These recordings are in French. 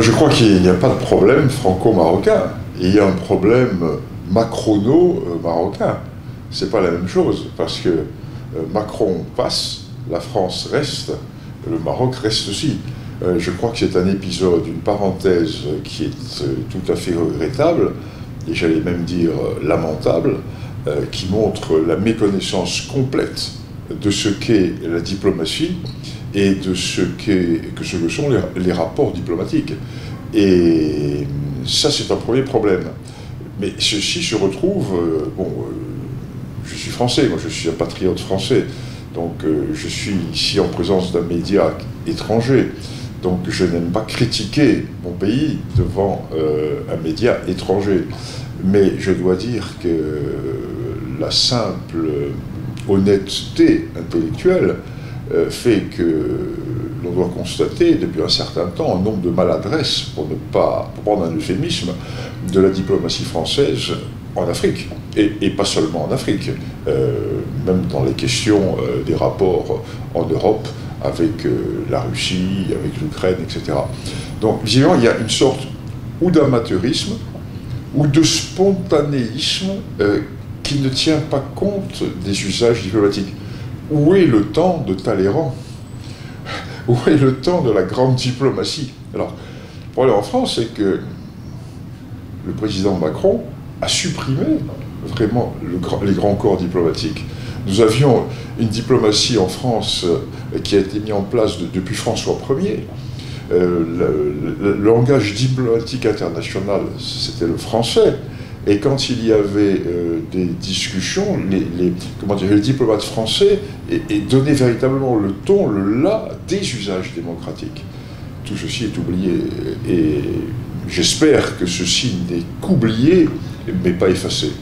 je crois qu'il n'y a pas de problème franco-marocain. Il y a un problème macrono-marocain. C'est pas la même chose, parce que Macron passe, la France reste, le Maroc reste aussi. Je crois que c'est un épisode, une parenthèse qui est tout à fait regrettable, et j'allais même dire lamentable, qui montre la méconnaissance complète de ce qu'est la diplomatie et de ce que sont les rapports diplomatiques. Et ça, c'est un premier problème. Mais ceci se retrouve... je suis français, moi je suis un patriote français, donc je suis ici en présence d'un média étranger, donc je n'aime pas critiquer mon pays devant un média étranger. Mais je dois dire que la simple honnêteté intellectuelle fait que l'on doit constater depuis un certain temps un nombre de maladresses, pour prendre un euphémisme, de la diplomatie française en Afrique, et pas seulement en Afrique, même dans les questions des rapports en Europe avec la Russie, avec l'Ukraine, etc. Donc, visiblement, il y a une sorte ou d'amateurisme ou de spontanéisme qui ne tient pas compte des usages diplomatiques. Où est le temps de Talleyrand? Où est le temps de la grande diplomatie? Alors, le problème en France, c'est que le président Macron a supprimé vraiment les grands corps diplomatiques. Nous avions une diplomatie en France qui a été mise en place depuis François Ier. Le langage diplomatique international, c'était le français. Et quand il y avait des discussions, les diplomates français donnaient véritablement le ton, le là des usages démocratiques. Tout ceci est oublié. Et j'espère que ceci n'est qu'oublié, mais pas effacé.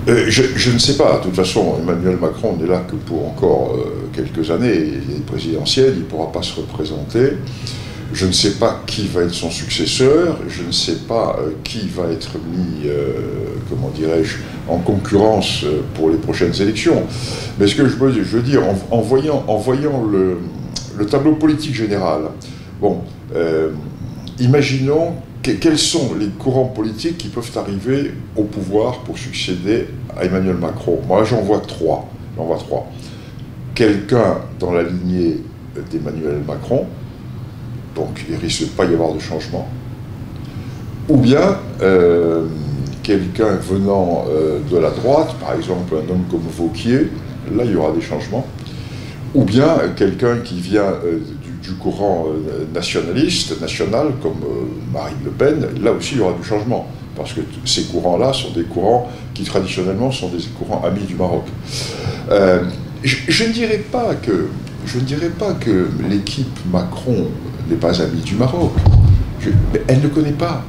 Je ne sais pas. De toute façon, Emmanuel Macron n'est là que pour encore quelques années. Il est présidentiel, il ne pourra pas se représenter. Je ne sais pas qui va être son successeur. Je ne sais pas qui va être mis, comment dirais-je, en concurrence pour les prochaines élections. Mais ce que je veux dire, en voyant le tableau politique général, bon, imaginons quels sont les courants politiques qui peuvent arriver au pouvoir pour succéder à Emmanuel Macron. Moi, j'en vois trois. Quelqu'un dans la lignée d'Emmanuel Macron, donc il risque de pas y avoir de changement, ou bien quelqu'un venant de la droite, par exemple un homme comme Wauquiez, là il y aura des changements, ou bien quelqu'un qui vient du courant nationaliste, national, comme Marine Le Pen, là aussi il y aura du changement, parce que ces courants-là sont des courants qui traditionnellement sont des courants amis du Maroc. Je ne dirais pas que l'équipe Macron n'est pas amie du Maroc. Mais elle ne connaît pas.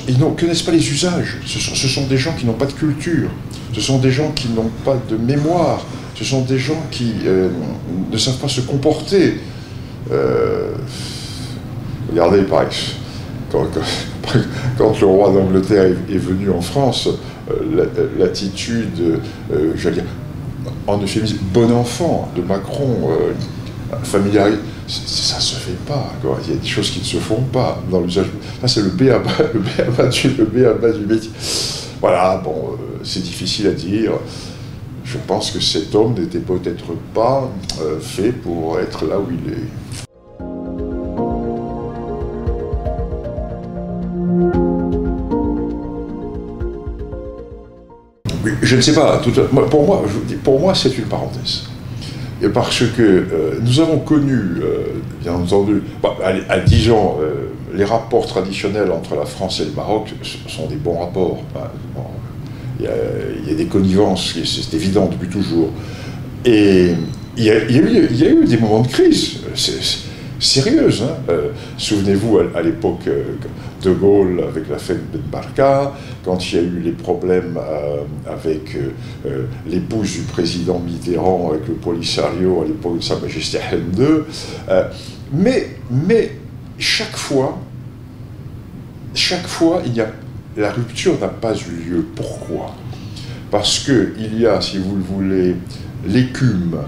Ils ne connaissent pas les usages. Ce sont des gens qui n'ont pas de culture. Ce sont des gens qui n'ont pas de mémoire. Ce sont des gens qui ne savent pas se comporter. Regardez, par exemple, quand le roi d'Angleterre est venu en France, l'attitude, j'allais dire, en euphémisme, bon enfant de Macron, familiarisé, ça ne se fait pas, quoi. Il y a des choses qui ne se font pas dans l'usage. Là, c'est le b.a.-ba du métier. Voilà, bon, c'est difficile à dire. Je pense que cet homme n'était peut-être pas fait pour être là où il est. Je ne sais pas, pour moi c'est une parenthèse. Et parce que nous avons connu, bien entendu, disons, les rapports traditionnels entre la France et le Maroc sont des bons rapports. Il y a des connivences, c'est évident depuis toujours. Et il y a eu des moments de crise sérieuse. Souvenez-vous, à l'époque de Gaulle, avec l'affaire Ben Barka, quand il y a eu les problèmes avec l'épouse du président Mitterrand, avec le Polisario, à l'époque de Sa Majesté Hassan II. Mais chaque fois, la rupture n'a pas eu lieu. Pourquoi? Parce qu'il y a, si vous le voulez, l'écume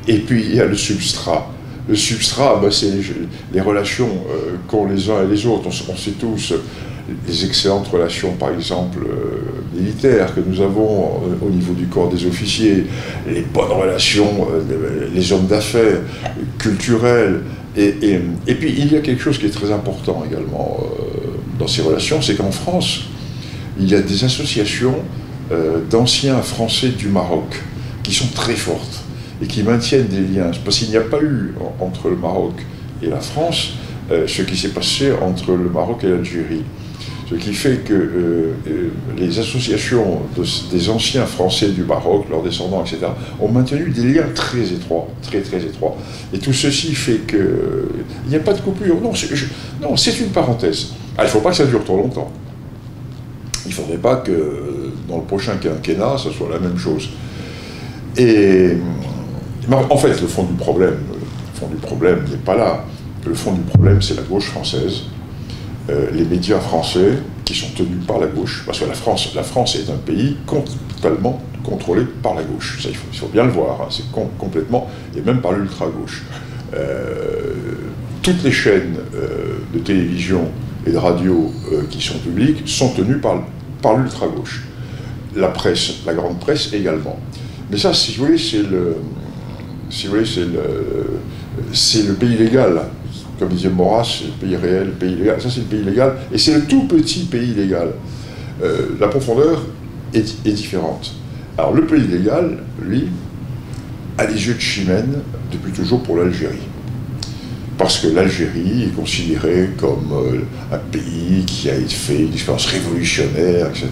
Et puis il y a le substrat. Le substrat, ben, c'est les relations qu'ont les uns et les autres. On sait tous les excellentes relations, par exemple, militaires que nous avons au niveau du corps des officiers, les bonnes relations, les hommes d'affaires, culturelles. Et puis il y a quelque chose qui est très important également dans ces relations, c'est qu'en France, il y a des associations d'anciens Français du Maroc qui sont très fortes et qui maintiennent des liens. Parce qu'il n'y a pas eu entre le Maroc et la France ce qui s'est passé entre le Maroc et l'Algérie. Ce qui fait que les associations des anciens Français du Maroc, leurs descendants, etc., ont maintenu des liens très étroits, très très étroits. Et tout ceci fait qu'il n'y a pas de coupure. Non, c'est une parenthèse. Il ne faut pas que ça dure trop longtemps. Il ne faudrait pas que dans le prochain quinquennat, ce soit la même chose. Et en fait, le fond du problème n'est pas là. Le fond du problème, c'est la gauche française. Les médias français qui sont tenus par la gauche, parce que la France est un pays totalement contrôlé par la gauche. Ça, il faut bien le voir, hein, c'est complètement, et même par l'ultra-gauche. Toutes les chaînes de télévision et de radio qui sont publiques sont tenues par l'ultra-gauche. La presse, la grande presse également. Mais ça, si vous voulez, c'est le pays légal. Comme disait Maurras, c'est le pays réel, le pays légal. Ça, c'est le pays légal, et c'est le tout petit pays légal. La profondeur est différente. Alors, le pays légal, lui, a les yeux de chimène depuis toujours pour l'Algérie. Parce que l'Algérie est considérée comme un pays qui a fait une expérience révolutionnaire, etc.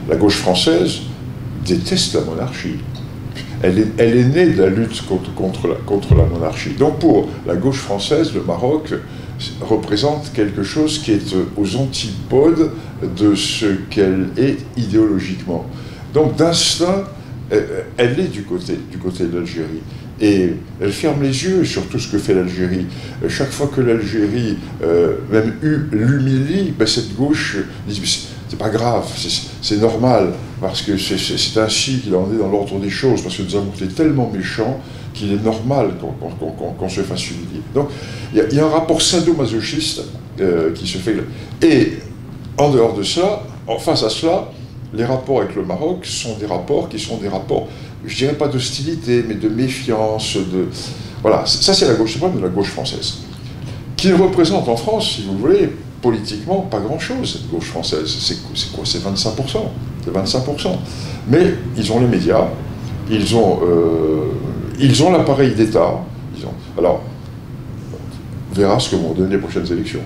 La gauche française déteste la monarchie. Elle est née de la lutte contre la monarchie. Donc pour la gauche française, le Maroc représente quelque chose qui est aux antipodes de ce qu'elle est idéologiquement. Donc d'instinct, elle est du côté de l'Algérie. Et elle ferme les yeux sur tout ce que fait l'Algérie. Chaque fois que l'Algérie même l'humilie, ben cette gauche dit c'est pas grave, c'est normal, parce que c'est ainsi qu'il en est dans l'ordre des choses, parce que nous avons été tellement méchants qu'il est normal qu'on se fasse humilier. Donc il y a un rapport sadomasochiste qui se fait. Et en dehors de cela, face à cela, les rapports avec le Maroc sont des rapports qui sont des rapports, je dirais pas d'hostilité, mais de méfiance, voilà, ça c'est la gauche, c'est le problème de la gauche française, qui représente en France, si vous voulez, politiquement, pas grand-chose, cette gauche française. C'est quoi? C'est 25%. C'est 25%. Mais ils ont les médias, ils ont l'appareil d'État. Alors, on verra ce que vont donner les prochaines élections.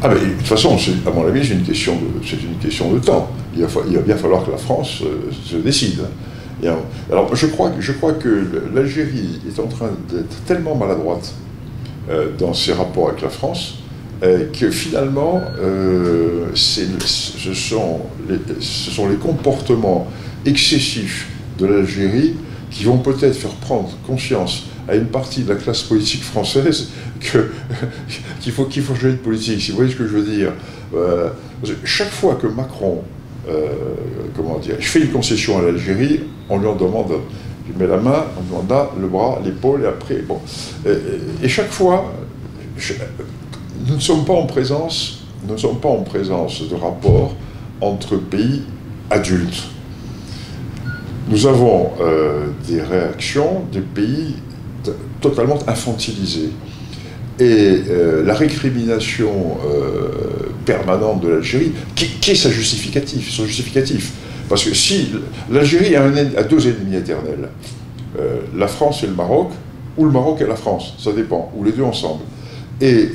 Ah ben, de toute façon, à mon avis, c'est une question de temps. Il va bien falloir que la France se décide. Alors, je crois que l'Algérie est en train d'être tellement maladroite dans ses rapports avec la France que finalement, ce sont les comportements excessifs de l'Algérie qui vont peut-être faire prendre conscience à une partie de la classe politique française qu'il faut changer de politique, si vous voyez ce que je veux dire. Chaque fois que Macron je fais une concession à l'Algérie, on lui en demande, il met la main, on lui en donne le bras, l'épaule, et après, bon. Et chaque fois, nous ne sommes pas en présence de rapports entre pays adultes. Nous avons des réactions des pays totalement infantilisés. Et la récrimination permanente de l'Algérie, qui est son justificatif. Parce que si l'Algérie a deux ennemis éternels, la France et le Maroc, ou le Maroc et la France, ça dépend, ou les deux ensemble. Et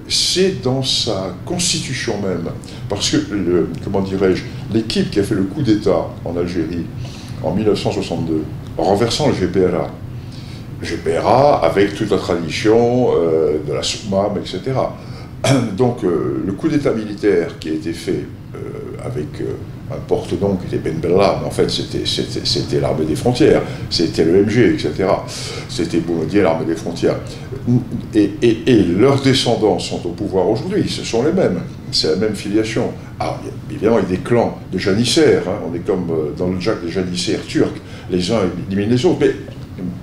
c'est dans sa constitution même, parce que, l'équipe qui a fait le coup d'État en Algérie en 1962, en renversant le GPRA avec toute la tradition de la Soukmam, etc. Donc le coup d'État militaire qui a été fait avec un porte-nom qui était Ben Bella, mais en fait c'était l'armée des frontières, c'était le MG, etc. C'était Boumediene, l'armée des frontières. Et leurs descendants sont au pouvoir aujourd'hui, ce sont les mêmes, c'est la même filiation. Alors, évidemment, il y a des clans de janissaires, hein, on est comme dans le Jack des janissaires turcs, les uns éliminent les autres,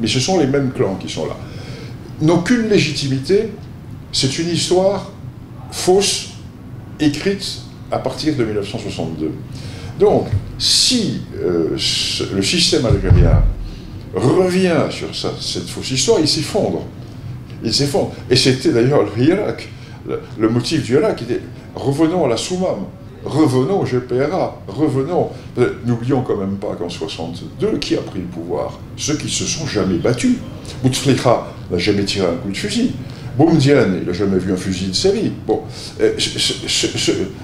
mais ce sont les mêmes clans qui sont là. N'ont qu'une légitimité, c'est une histoire fausse, écrite à partir de 1962. Donc, si le système algérien revient sur cette fausse histoire, il s'effondre. Il s'effondre. Et c'était d'ailleurs le Hirak, le motif du Hirak, qui était revenons à la Soumam, revenons au GPRA, revenons. N'oublions quand même pas qu'en 1962, qui a pris le pouvoir? Ceux qui se sont jamais battus. Bouteflika n'a jamais tiré un coup de fusil. Boumediene, il n'a jamais vu un fusil de sa vie. Bon,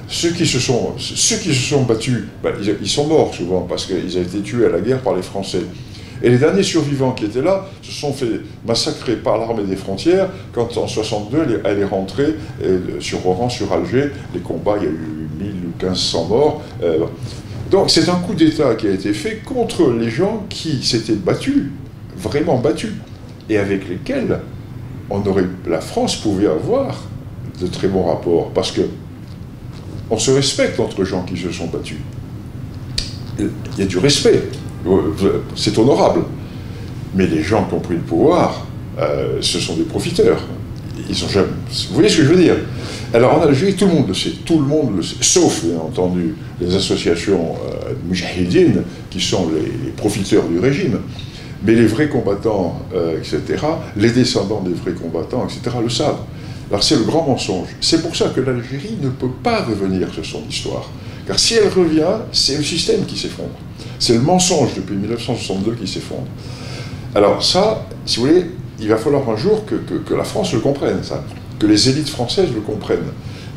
ceux qui se sont battus, ben, ils sont morts souvent parce qu'ils ont été tués à la guerre par les Français. Et les derniers survivants qui étaient là se sont fait massacrer par l'armée des frontières quand en 1962 elle est rentrée sur Oran, sur Alger. Les combats, il y a eu 1000 ou 1500 morts. Donc c'est un coup d'État qui a été fait contre les gens qui s'étaient battus, vraiment battus, et avec lesquels la France pouvait avoir de très bons rapports, parce que on se respecte entre gens qui se sont battus. Il y a du respect, c'est honorable. Mais les gens qui ont pris le pouvoir, ce sont des profiteurs. Ils ont jamais... Vous voyez ce que je veux dire? Alors en Algérie, tout le monde le sait, sauf bien entendu les associations moujahidines, qui sont les profiteurs du régime. Mais les vrais combattants, etc., les descendants des vrais combattants, etc., le savent. Alors c'est le grand mensonge. C'est pour ça que l'Algérie ne peut pas revenir sur son histoire. Car si elle revient, c'est le système qui s'effondre. C'est le mensonge depuis 1962 qui s'effondre. Alors ça, si vous voulez, il va falloir un jour que la France le comprenne, ça. Que les élites françaises le comprennent.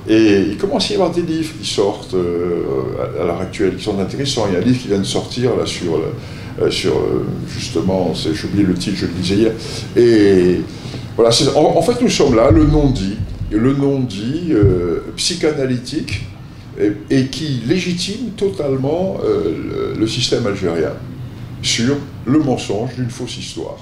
Et il commence à y avoir des livres qui sortent à l'heure actuelle, qui sont intéressants. Il y a un livre qui vient de sortir là sur justement, j'ai oublié le titre, je le disais hier. Et voilà, en fait, nous sommes là, le non-dit psychanalytique, et qui légitime totalement le système algérien sur le mensonge d'une fausse histoire.